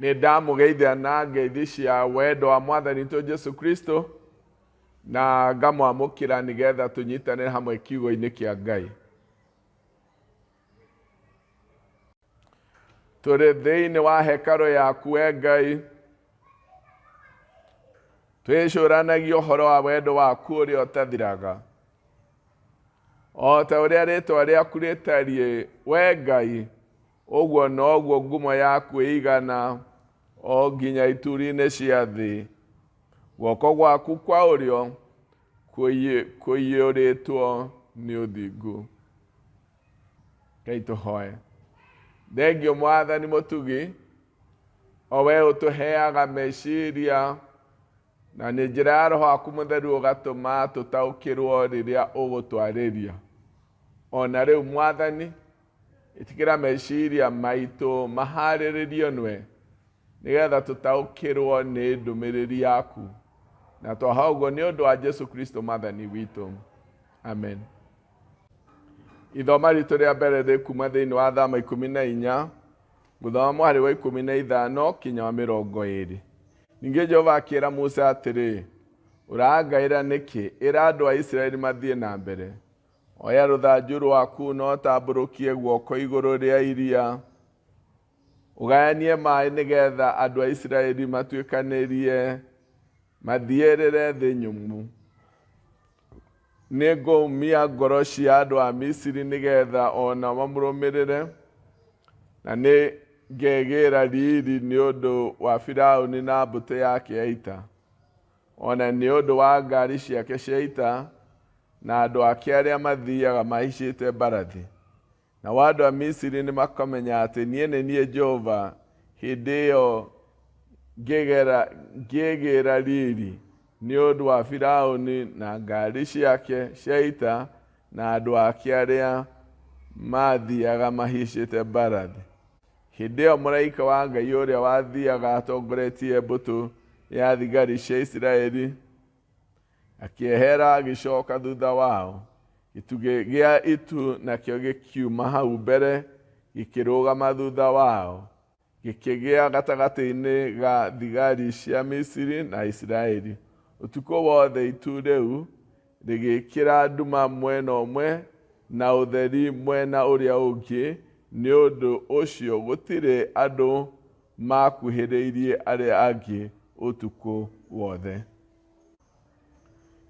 nĩ ndamũgeithia na ngeithi cia wendo wa Mwathani witũ Jesu Kristo, na ngamwamũkĩra nĩgetha tũnyitanĩre hamwe kiugo-inĩ kĩa Ngai. Tũrĩ thĩinĩ wa hekarũ yaku we Ngai, twĩcũranagia ũhoro wa wendo waku ũrĩa ũtathiraga. O ta ũrĩa rĩĩtwa rĩaku rĩtariĩ we Ngai, ũguo noguo ngumo yaku ĩigana o nginya ituri-inĩ cia thĩ. Guoko gwaku kwa ũrĩo kũiyũrĩtwo nĩ ũthingu. Ngai tũhoe. Thengio Mwathani mũtugi, o we ũtũheaga meciria, na nĩ njĩra ya Roho waku Mũtheru ũgatũma tũtaũkĩrwo rĩrĩa ũgũtwarĩria. Ona rĩu Mwathani, ĩtigĩra meciria maitũ maharĩrĩrio nĩwe, nĩgetha tũtaũkĩrwo nĩ ndũmĩrĩri yaku. Na twahoya ũguo nĩ ũndũ wa Jesu Kristo Mwathani witũ. Amen. Ithoma ritũ rĩa mbere rĩ kuma thĩinĩ wa Thama 14, gũthoma mũhari wa 15 kinya wa 20. Ningĩ Jehova akĩĩra Musa atĩrĩ, ũrangaĩra nĩkĩ? Ĩra andũ a Isiraeli mathiĩ na mbere. Oya rũthanju rwaku na ũtambũrũkie guoko igũrũ rĩa iria, ũgayanie maaĩ nĩgetha andũ a Isiraeli matuĩkanĩrie mathiĩrĩre thĩ nyũmũ. Nĩngũmia ngoro cia andũ a Misiri nĩgetha ona mamũrũmĩrĩre, na nĩ ngegĩra riri nĩ ũndũ wa Firaũni na mbũtũ yake ya ita, ona nĩ ũndũ wa ngari ciake cia ita na andũ ake arĩa mathiiaga mahaicĩte mbarathi. Na andũ a Misiri nĩ makamenya atĩ niĩ nĩ niĩ Jehova, hĩndĩ ĩyo ngĩgĩra riri nĩ ũndũ wa Firaũni na ngari ciake cia ita na andũ ake arĩa mathiiaga mahaicĩte mbarathi. Hĩndĩ ĩyo mũraika wa Ngai ũrĩa wathiiaga atongoretie mbũtũ ya thigari cia Isiraeli akĩehera agĩcoka thutha wao. Gĩtugĩ gĩa itu nakĩo gĩkiuma hau mbere gĩkĩrũgama thutha wao, gĩkĩgĩa gatagatĩ-inĩ ga thigari cia Misiri na Isiraeli. Ũtukũ wothe itu rĩu rĩgĩkĩra nduma mwena ũmwe na ũtheri mwena ũrĩa ũngĩ. Nĩ ũndũ ũcio gũtirĩ andũ makuhĩrĩirie arĩa angĩ ũtukũ wothe.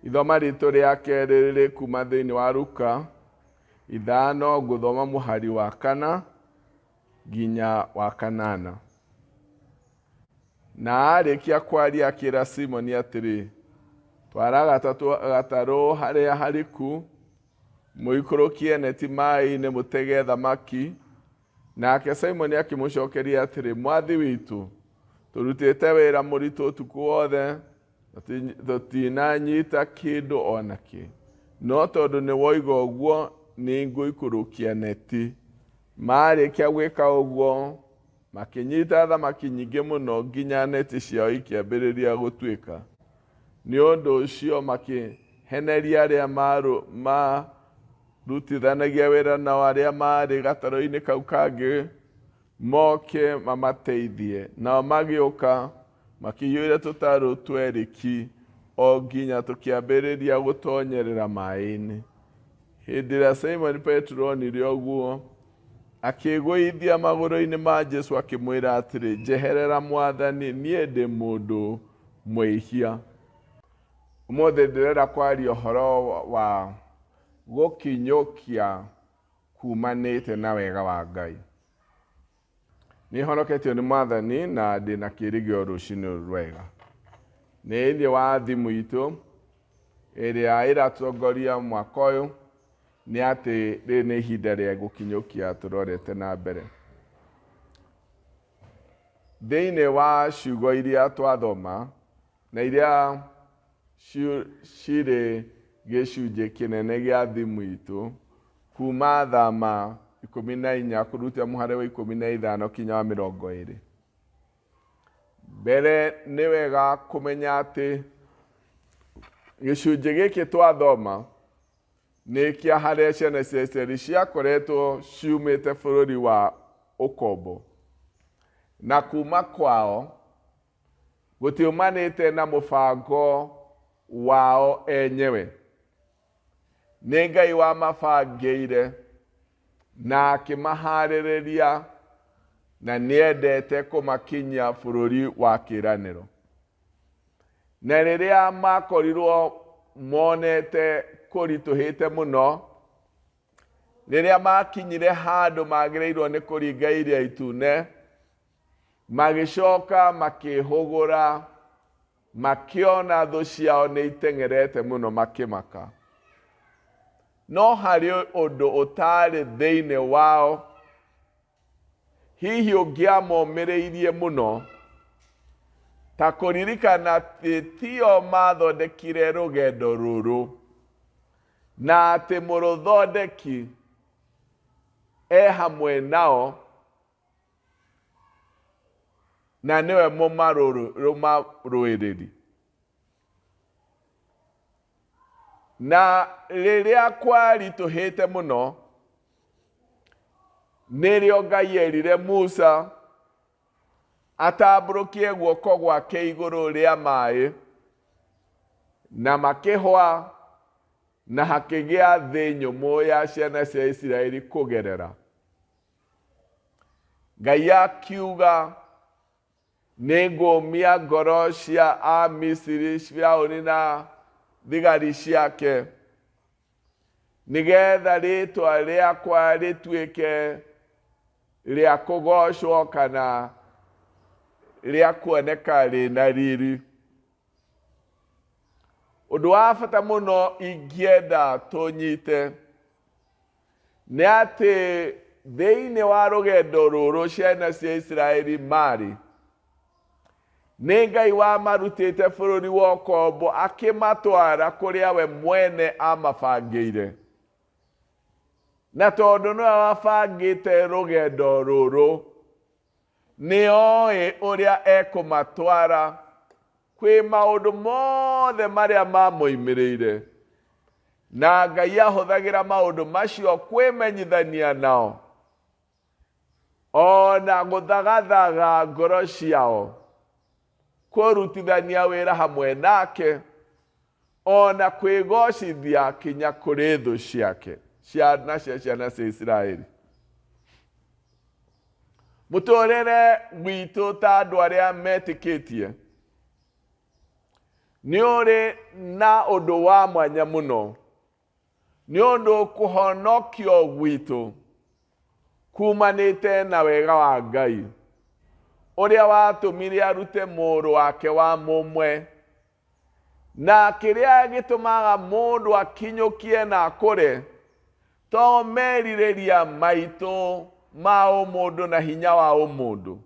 Ithoma ritũ rĩa kerĩ rĩ kuma thĩinĩ wa Luka 5, ngũthoma mũhari wa 4 nginya wa 8. Na arĩkia kwaria akĩĩra Simoni atĩrĩ, twara gatarũ harĩa hariku, mũikũrũkie neti maaĩ-inĩ mũtege thamaki. Nake Simoni akĩmũcokeria atĩrĩ, Mwathi witũ, tũrutĩte wĩra mũritũ ũtukũ wothe, tũtinanyita kĩndũ o nakĩ. No tondũ nĩ woiga ũguo, nĩ ngũikũrũkia neti. Marĩkia gwĩka ũguo, makĩnyita thamaki nyingĩ mũno nginya neti ciao ikĩambĩrĩria gũtuĩka. Nĩ ũndũ ũcio makĩheneria arĩa marutithanagia wĩra nao arĩa marĩ gatarũ-inĩ kau kangĩ moke mamateithie. Nao magĩũka makĩiyũria tũtarũ twerĩki o nginya tũkĩambĩrĩria gũtonyerera maaĩ-inĩ. Hĩndĩ ĩrĩa Simoni Petro onire ũguo, akĩĩgũithia magũrũ-inĩ ma Jesu akĩmwĩra atĩrĩ, njeherera Mwathani, niĩ ndĩ mũndũ mwĩhia. Ũmũthĩ ndĩrenda kwaria ũhoro wa gũkinyũkia kumanĩte na wega wa Ngai. Nĩ honoketio nĩ Mwathani na ndĩna kĩĩrĩgĩrĩro rũciinĩ rwega. Thĩinĩ wa thimũ itũ ĩrĩa ĩratongoria mwaka ũyũ nĩ atĩ rĩrĩ nĩ ihinda rĩa gũkinyũkia tũrorete na mbere. Thĩinĩ wa ciugo iria twathoma na iria cirĩ gĩcunjĩ kĩnene gĩa thimũ itũ, kuma Thama 14 kũruta mũhari wa 15 kinya wa 20. Mbere nĩ wega kũmenya atĩ gĩcunjĩ gĩkĩ twathoma nĩ kĩa harĩa ciana cia Isiraeli ciakoretwo ciumĩte bũrũri wa ũkombo. na kuma kwao gutiumanite na mubango wao enyewe. Nĩ Ngai wamabangĩire na akĩmaharĩrĩria na nĩendete kũmakinyia bũrũri wa kĩĩranĩro. Na rĩrĩa makorirwo monete kũritũhĩte mũno, rĩrĩa makinyire handũ magĩrĩirwo nĩ kũringa Iria Itune, magĩcoka makĩhũgũra, makĩona thũ ciao nĩ itengerete mũno makĩmaka. No harĩ ũndũ ũtarĩ thĩinĩ wao, hihi ũngĩamomĩrĩirie mũno, ta kũririkana atĩ tio mathondekire rũgendo rũrũ, na atĩ mũrũthondeki hamwe nao, na nĩwe mũmarũĩrĩri. Na rĩrĩa kwaritũhĩte mũno, nĩrĩo Ngai erire Musa atambũrũkie guoko gwake igũrũ rĩa maaĩ, na makĩhwa, na hakĩgĩa thĩ nyũmũ ya ciana cia Isiraeli kũgerera. Ngai akiuga, nĩngũmia ngoro cia Amisiri, Firaũni na thigari ciake, nĩgetha rĩĩtwa rĩakwa rĩtuĩke rĩa kũgocwo kana rĩa kuoneka rĩna riri. Ũndũ wa bata mũno ingĩenda tũnyite nĩ atĩ thĩinĩ wa rũgendo rũrũ ciana cia Isiraeli marĩ, nĩ Ngai wamarutĩte bũrũri wa ũkombo akĩmatwara kũrĩa we mwene amabangĩire. Na tondũ nĩwe wabangĩte rũgendo rũrũ, nĩoĩ ũrĩa ekũmatwara kwĩ maũndũ mothe marĩa mamoimĩrĩire. Na Ngai ahũthagĩra maũndũ macio kwĩmenyithania nao, ona gũthagathaga ngoro ciao, kũrutithania wĩra hamwe nake, ona kwĩgocithia kinya kũrĩ thũ ciake, ciana cia ciana cia Isiraeli. Mũtũũrĩre witũ ta andũ arĩa metĩkĩtie nĩ ũrĩ na ũndũ wa mwanya mũno, nĩ ũndũ kũhonokio gwitũ kumanĩte na wega wa Ngai, ũrĩa watũmire arute mũrũ wake wa mũmwe, na kĩrĩa gĩtũmaga mũndũ akinyũkie na akũre to merirĩria maitũ ma ũmũndũ na hinya wa ũmũndũ.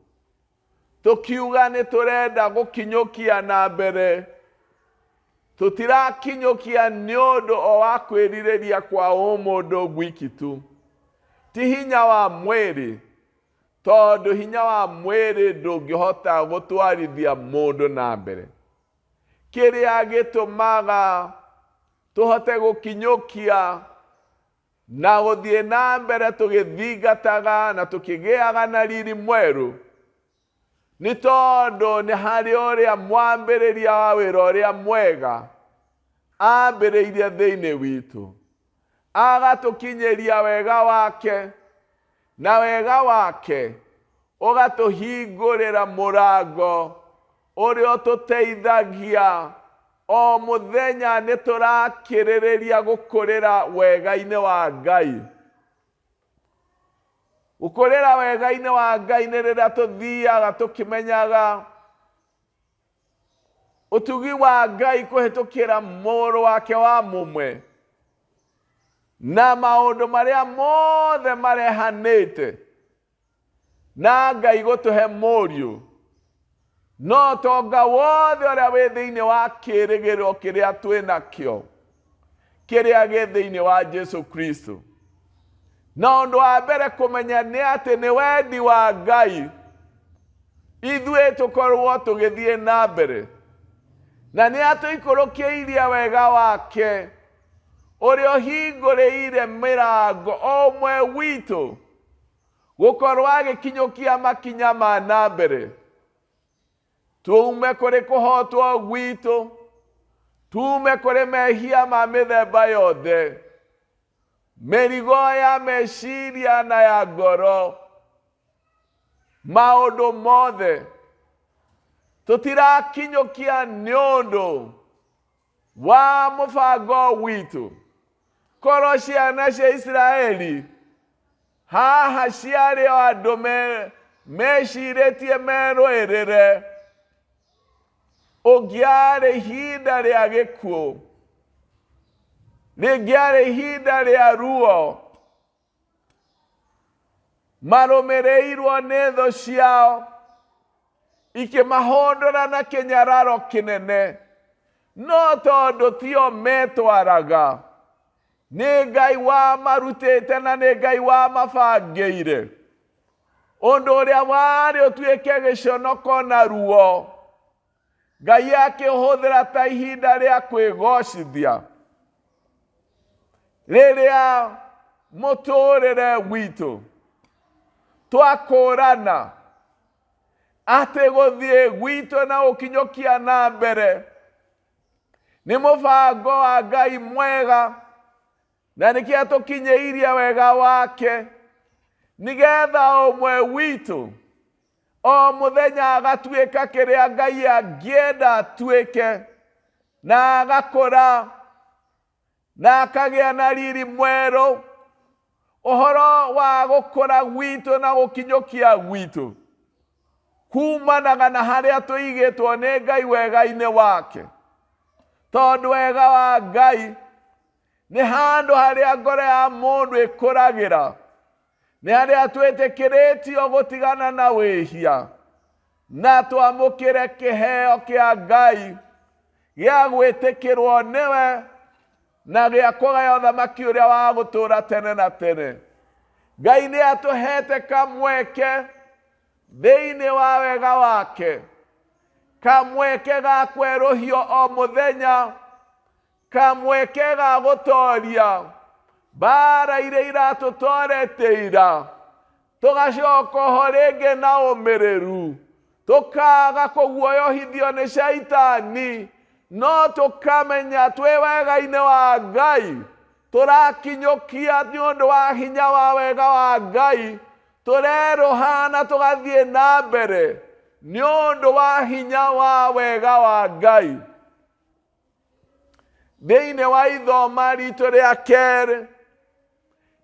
Tũkiuga nĩ tũrenda gũkinyũkia na mbere, tũtirakinyũkia nĩ ũndũ o wa kwĩrirĩria kwa ũmũndũ gwiki tu, ti hinya wa mwĩrĩ, tondũ hinya wa mwĩrĩ ndũngĩhota gũtwarithia mũndũ na mbere. Kĩrĩa gĩtũmaga tũhote gũkinyũkia na gũthiĩ na mbere tũgĩthingataga na tũkĩgĩaga na riri mwerũ, nĩ tondũ nĩ harĩ ũrĩa mwambĩrĩria wa wĩra ũrĩa mwega ambĩrĩirie thĩinĩ witũ, agatũkinyĩria wega wake, na wega wake ũgatũhingũrĩra mũrango ũrĩa ũtũteithagia o mũthenya nĩ tũrakĩrĩrĩria gũkũrĩra wega-inĩ wa Ngai. Gũkũrĩra wega-inĩ wa Ngai nĩ rĩrĩa tũthiaga tũkĩmenyaga ũtugi wa Ngai kũhĩtũkĩra mũrũ wake wa mũmwe, na maũndũ marĩa mothe marehanĩte na Ngai gũtũhe mũriũ, no tonga wothe ũrĩa wĩ thĩinĩ wa kĩĩrĩgĩrĩro kĩrĩa twĩnakĩo, kĩrĩa gĩ thĩinĩ wa Jesũ Kristo. Na ũndũ wa mbere kũmenya nĩ atĩ nĩ wendi wa Ngai ithuĩ tũkorwo tũgĩthiĩ na mbere, na nĩ atũikũrũkĩirie wega wake ũrĩa ũhingũrĩire mĩrango o ũmwe witũ gũkorwo agĩkinyũkia makinya ma na mbere. Tuume kũrĩ kũhotwo gwitũ, tuume kũrĩ mehia ma mĩthemba yothe, mĩrigo ya meciria na ya ngoro, maũndũ mothe tũtirakinyũkia nĩ ũndũ wa mũbango witũ. Korwo ciana cia Isiraeli haha ciarĩ o andũ mecirĩtie merũĩrĩre, ũngĩarĩ ihinda rĩa gĩkuũ, rĩngĩarĩ ihinda rĩa ruo, marũmĩrĩirwo nĩ thũ ciao ikĩmahũndũra na kĩnyararo kĩnene, no tondũ tio metwaraga, nĩ Ngai wamarutĩte na nĩ Ngai wamabangĩire, ũndũ ũrĩa warĩ ũtuĩke gĩconoko na ruo, Ngai akĩhũthĩra ta ihinda rĩa kwĩgocithia. Rĩrĩa mũtũrĩre witũ twakũrana atĩ gũthiĩ gwitũ na gũkinyũkia na mbere nĩ mũbango wa Ngai mwega, na nĩkĩo tũkinyĩirie wega wake, nĩgetha ũmwe witũ o mũthenya agatuĩka kĩrĩa Ngai angĩenda atuĩke, na agakũra na akagĩa na riri mwerũ. Ũhoro wa gũkũra gwitũ na gũkinyũkia gwitũ kumanaga na harĩa tũigĩtwo nĩ Ngai wega-inĩ wake, tondũ wega wa Ngai nĩ handũ harĩa ngoro ya mũndũ ĩkũragĩra, nĩ harĩa twĩtĩkĩrĩtio gũtigana na wĩhia na twamũkĩre kĩheo kĩa Ngai gĩa gwĩtĩkĩrwo nĩwe na gĩa kũgaya ũthamaki ũrĩa wa gũtũũra tene na tene. Ngai nĩ atũhete kamweke thĩinĩ wa wega wake, kamweke ga kwerũhio o mũthenya, kamweke ga gũtooria mbara iria iratũtorete ira, tũgacoka ho rĩngĩ na ũmĩrĩru, tũkaga kũguoyohithio nĩ Shaitani, no tũkamenya twĩ wega-inĩ wa Ngai tũrakinyũkia nĩ ũndũ wa hinya wa wega wa Ngai, tũrerũha na tũgathiĩ na mbere nĩ ũndũ wa hinya wa wega wa Ngai. Thĩinĩ wa ithoma ritũ rĩa kerĩ,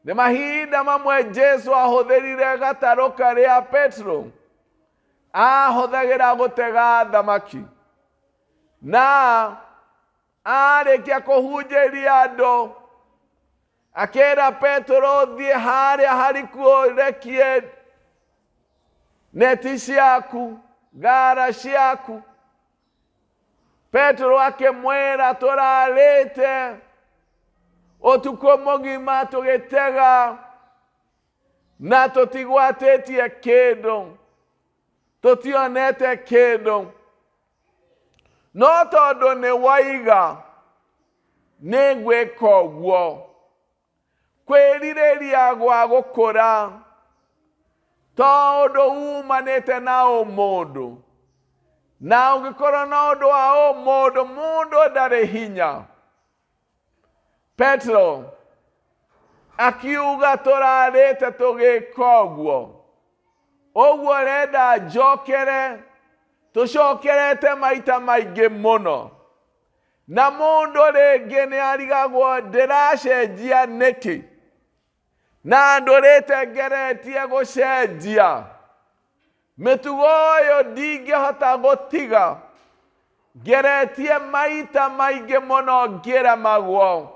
nĩ mahinda mamwe Jesũ ahũthĩrire gatarũ karĩa Petro ahũthagĩra gũtega thamaki, na arĩkia kũhunjĩria andũ akĩra Petro thiĩ harĩa hariku rekie neti ciaku, ngara ciaku. Petro akĩmwĩra tũrarĩte ũtukũ mũgima tũgĩtega na tũtigwatĩtie kĩndũ, tũtionete kĩndũ, no tondũ nĩ waiga nĩ ngwĩka ũguo. Kwĩrirĩria gwa gũkũra tondũ umanĩte na ũmũndũ, na ũngĩkorwo na ũndũ wa ũmũndũ, mũndũ ndarĩ hinya. Petro akiuga tũrarĩte tũgĩka ũguo, ũguo renda njokere, tũcokerete maita maingĩ mũno, na mũndũ rĩngĩ nĩ arigagwo ndĩracenjia nĩkĩ, na ndũrĩte ngeretie gũcenjia. Mĩtugo ũyũ ndingĩhota gũtiga, ngeretie maita maingĩ mũno ngĩremagwo,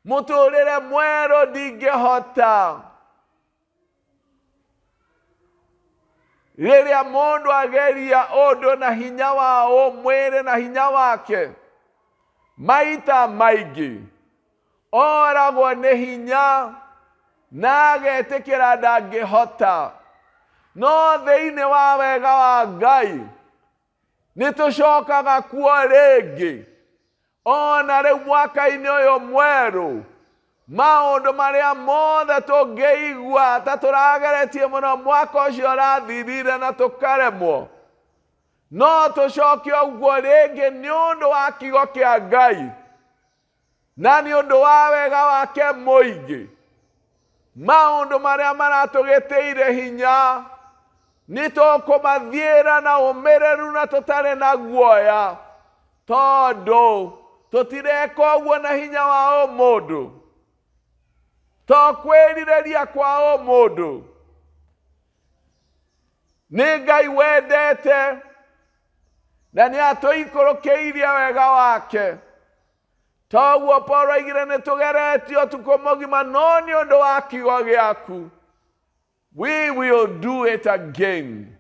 mũtũrĩre mwerũ ndingĩhota. Rĩrĩa mũndũ ageria ũndũ na hinya wa mwĩrĩ na hinya wake, maita maingĩ oragwo nĩ hinya na agetĩkĩra ndangĩhota. No thĩinĩ wa wega wa Ngai nĩ tũcokaga kuo rĩngĩ, ona rĩu mwaka-inĩ ũyũ mwerũ, maũndũ marĩa mothe tũngĩigua ta tũrageretie mũno mwaka ũcio ũrathirire na tũkaremwo, no tũcoke ũguo rĩngĩ nĩ ũndũ wa kiugo kĩa Ngai na nĩ ũndũ wa wega wake mũingĩ. Maũndũ marĩa maratũgĩtĩire hinya nĩ tũkũmathiĩra na ũmĩrĩru na tũtarĩ na guoya, tondũ tũtireka ũguo na hinya wa mũndũ, to kwĩrirĩria kwa mũndũ. Nĩ Ngai wendete na nĩ atũikũrũkĩirie wega wake. Toguo Paul oigire nĩ tũgeretio ũtukũ mũgima, no nĩ ũndũ wa kiugo gĩaku we will do it again.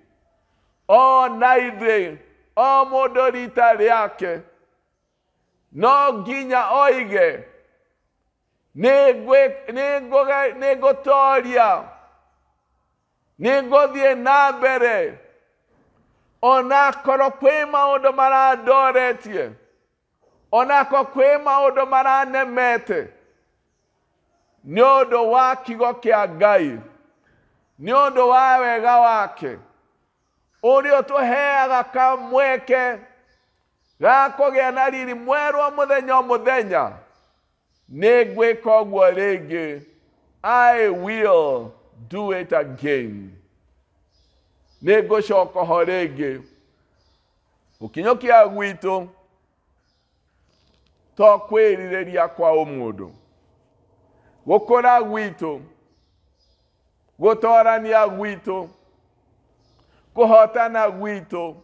O na ithuĩ, o mũndũ rita rĩake, no nginya oige nĩngũtoria, nĩngũthiĩ na mbere, ona korwo kwĩ maũndũ marandoretie, ona korwo kwĩ maũndũ maranemete, nĩ ũndũ wa kiugo kĩa Ngai, nĩ ũndũ wa wega wake ũrĩa ũtũheaga kamweke ga kũgĩa na riri mwerũ o mũthenya. Nĩ ngwĩka ũguo rĩngĩ. I will do it again. Nĩ ngũcoka ho rĩngĩ. Gũkinyũkia gwitũ to kwĩrirĩria kwa mũndũ. Gũkũra gwitũ, gũtoorania gwitũ, kũhotana gwitũ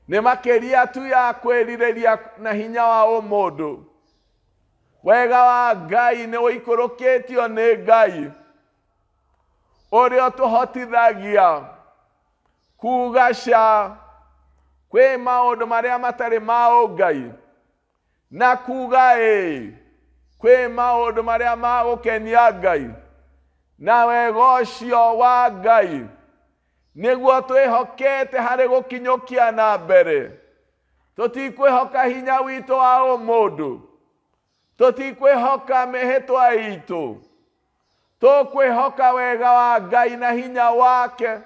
nĩ makĩria tu ya kwĩrirĩria na hinya wa mũndũ. Wega wa Ngai nĩ ũikũrũkĩtio nĩ Ngai ũrĩa ũtũhotithagia kuuga ca kwĩ maũndũ marĩa matarĩ ma Ngai, na kuuga ĩĩ kwĩ maũndũ marĩa ma gũkenia Ngai. Na wega ũcio wa Ngai nĩguo twĩhokete harĩ gũkinyũkia na mbere. Tũtikwĩhoka hinya witũ wa mũndũ, tũtikwĩhoka mĩhĩtwa itũ, tũkwĩhoka wega wa Ngai na hinya wake,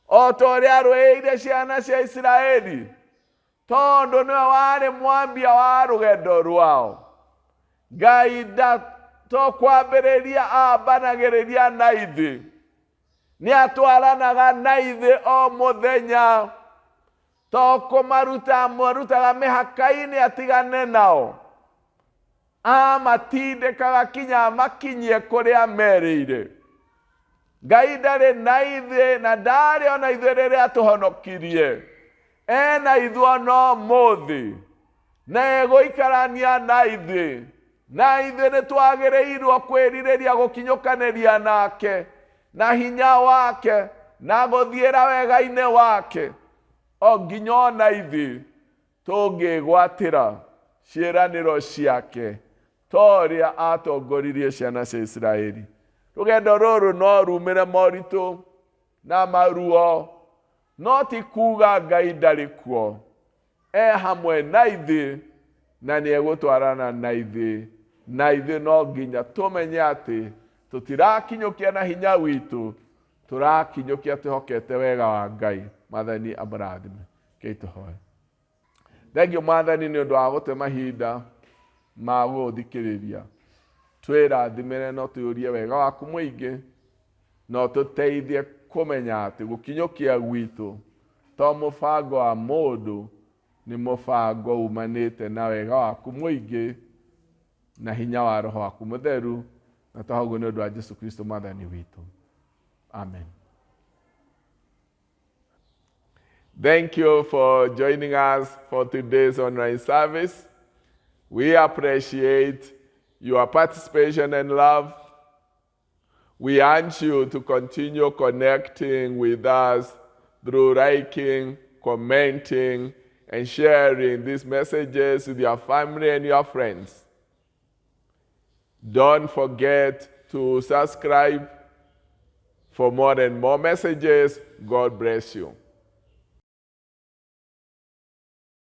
o ta ũrĩa arũĩire ciana cia Isiraeli, tondũ nĩwe warĩ mwambia wa rũgendo rwao. Ngai tokwambĩrĩria ambanagĩrĩria na ithuĩ, nĩ atwaranaga na ithuĩ o mũthenya, tokũmaruta marutaga mĩhaka-inĩ atigane nao, amatindĩkaga kinya makinyie kũrĩa merĩire. Ngai ndarĩ na ithuĩ na ndarĩ ona ithuĩ rĩrĩa atũhonokirie, ena ithuĩ ona ũmũthĩ na egũikarania na ithuĩ, na ithuĩ nĩ twagĩrĩirwo kwĩrirĩria gũkinyũkanĩria nake na hinya wake na gũthiĩra wega-inĩ wake, o nginya ona ithuĩ tũngĩgwatĩra ciĩranĩro ciake ta ũrĩa atongoririe ciana cia Isiraeli. Rũgendo rũrũ no rumĩre moritũ na maruo, no ti kuuga Ngai ndarĩ kuo. Hamwe na ithuĩ na nĩ egũtwarana na ithuĩ, na ithuĩ no nginya tũmenye atĩ tũtirakinyũkia na hinya witũ, tũrakinyũkia twĩhokete wega wa Ngai. Mwathani amũrathime. Kei tũhoe. Thengiũ Mwathani nĩ ũndũ wa gũte mahinda ma gũthikĩrĩria. Twĩrathimĩre no tũyũrie wega waku mũingĩ, no tũteithie kũmenya atĩ gũkinyũkia gwitũ to mũbango wa mũndũ, nĩ mũbango umanĩte na wega waku mũingĩ na hinya wa Roho waku Mũtheru, na twahoguo nĩ ũndũ wa Jesu Kristo Mwathani witũ. Amen. Thank you for joining us for today's online service. We appreciate your participation and love. We urge you to continue connecting with us through liking, commenting, and sharing these messages with your family and your friends. Don't forget to subscribe for more and more messages. God bless you.